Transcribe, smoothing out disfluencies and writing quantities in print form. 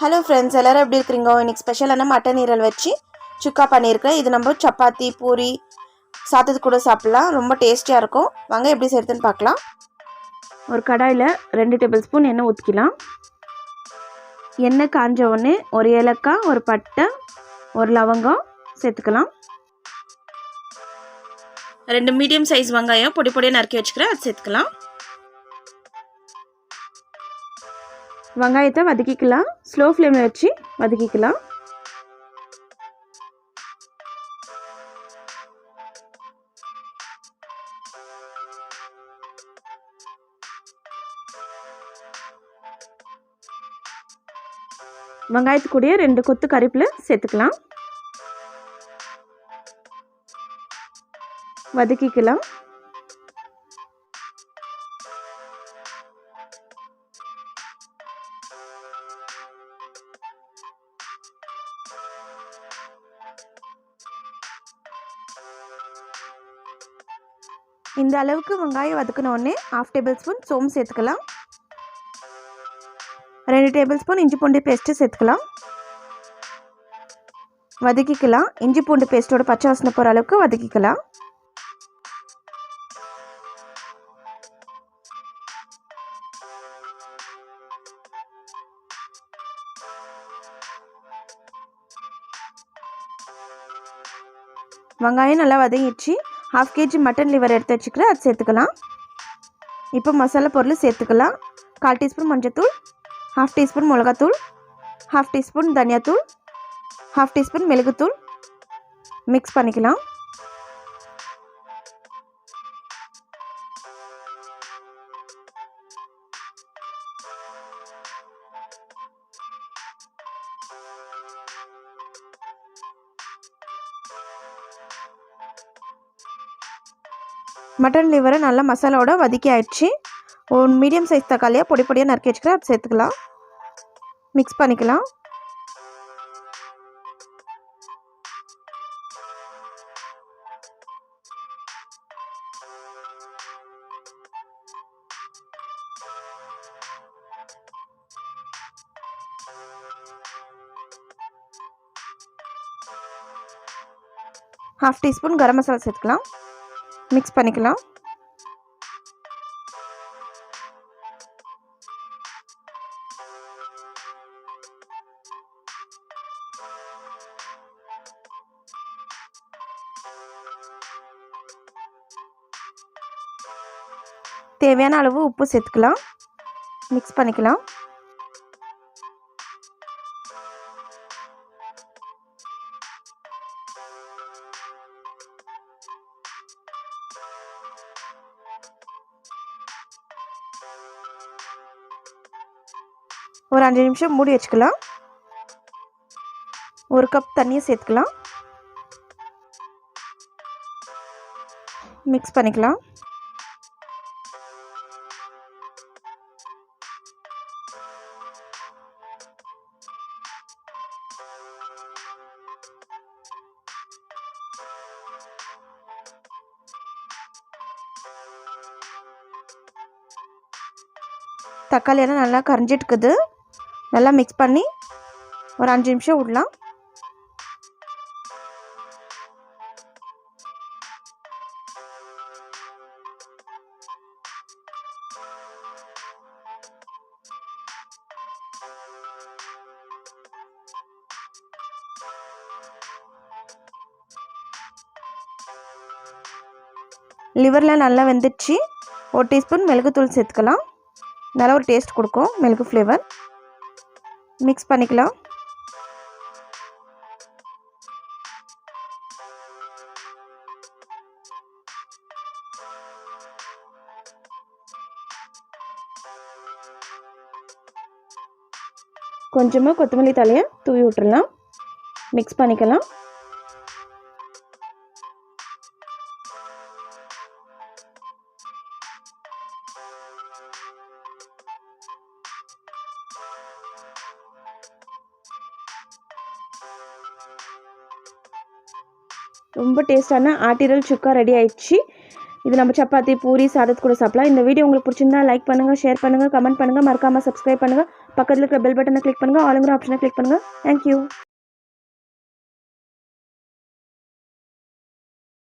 Hello friends, எல்லோரும் எப்படி இருக்கிறீங்க? இன்றைக்கி ஸ்பெஷலான மட்டன் ஈரல் வச்சு சுக்கா பண்ணியிருக்கேன். இது நம்ம சப்பாத்தி பூரி சாதத்து கூட சாப்பிட்லாம். ரொம்ப டேஸ்டியாக இருக்கும். வாங்க எப்படி செய்கிறதுன்னு பார்க்கலாம். ஒரு கடாயில் 2 டேபிள் ஸ்பூன் எண்ணெய் ஊற்றிக்கலாம். எண்ணெய் காஞ்ச உடனே ஒரு ஏலக்காய், ஒரு பட்டை, ஒரு லவங்கம் சேர்த்துக்கலாம். 2 மீடியம் சைஸ் வெங்காயம் பொடி பொடியாக நறுக்கி வச்சுக்கிறேன், அது சேர்த்துக்கலாம். வெங்காயத்தை வதக்கிக்கலாம். ஸ்லோ ஃப்ளேமில் வச்சு வதக்கிக்கலாம். வெங்காயத்துக்கூடிய 2 கொத்து கறிவேப்பிலை சேர்த்துக்கலாம். வதக்கிக்கலாம். இந்த அளவுக்கு வெங்காயம் வதக்கினோடனே 1/2 டேபிள் ஸ்பூன் சோம்பு சேர்த்துக்கலாம். 2 டேபிள் ஸ்பூன் இஞ்சி பூண்டு பேஸ்ட்டு சேர்த்துக்கலாம். வதக்கிக்கலாம். இஞ்சி பூண்டு பேஸ்ட்டோட பச்சை வாசனை போகிற அளவுக்கு வதக்கிக்கலாம். வெங்காயம் நல்லா வதங்கிடுச்சு. 1/2 kg மட்டன் லிவர் எடுத்து வச்சுக்கிறேன், அது சேர்த்துக்கலாம். இப்போ மசாலா பொருள் சேர்த்துக்கலாம். 1/4 டீஸ்பூன் மஞ்சத்தூள், 1/2 டீஸ்பூன் மிளகாத்தூள், 1/2 டீஸ்பூன் தனியாத்தூள், 1/2 டீஸ்பூன் மிளகுத்தூள். மிக்ஸ் பண்ணிக்கலாம். மட்டன் லிவரை நல்லா மசாலாவோட வதக்கி ஆயிடுச்சு. ஒரு மீடியம் சைஸ் தக்காளியாக பொடி பொடியாக நறுக்கி வச்சுக்கிறேன், அது சேர்த்துக்கலாம். மிக்ஸ் பண்ணிக்கலாம். ½ டீஸ்பூன் கரம் மசாலா சேர்த்துக்கலாம். மிக்ஸ் பண்ணிக்கலாம். தேவையான அளவு உப்பு சேர்த்துக்கலாம். மிக்ஸ் பண்ணிக்கலாம். ஒரு 5 நிமிஷம் மூடி வச்சுக்கலாம். 1 கப் தண்ணியை சேர்த்துக்கலாம். மிக்ஸ் பண்ணிக்கலாம். தக்காளி எல்லாம் நல்லா கரைஞ்சிட்டுக்குது. நல்லா மிக்ஸ் பண்ணி ஒரு 5 நிமிஷம் விடலாம். லிவரில் நல்லா வெந்துடுச்சு. 1 டீஸ்பூன் மிளகுத்தூள் சேர்த்துக்கலாம். நல்லா ஒரு டேஸ்ட் கொடுக்கும் மிளகு ஃப்ளேவர். மிக்ஸ் பண்ணிக்கலாம். கொஞ்சமாக கொத்தமல்லி தழையை தூவி விட்டுறலாம். மிக்ஸ் பண்ணிக்கலாம். ரொம்ப டேஸ்டான ஆட்டிரல் சுக்கா ரெடி ஆயிடுச்சு. இது நம்ம சப்பாத்தி பூரி சாதத்து கூட சாப்பிடலாம். இந்த வீடியோ உங்களுக்கு பிடிச்சிருந்தா லைக் பண்ணுங்கள், ஷேர் பண்ணுங்கள், கமெண்ட் பண்ணுங்கள், மறக்காமல் சப்ஸ்கிரைப் பண்ணுங்கள். பக்கத்தில் இருக்கிற பெல் பட்டனை கிளிக் பண்ணுங்கள், ஆளுங்கிற ஆப்ஷனை கிளிக் பண்ணுங்கள். தேங்க்யூ.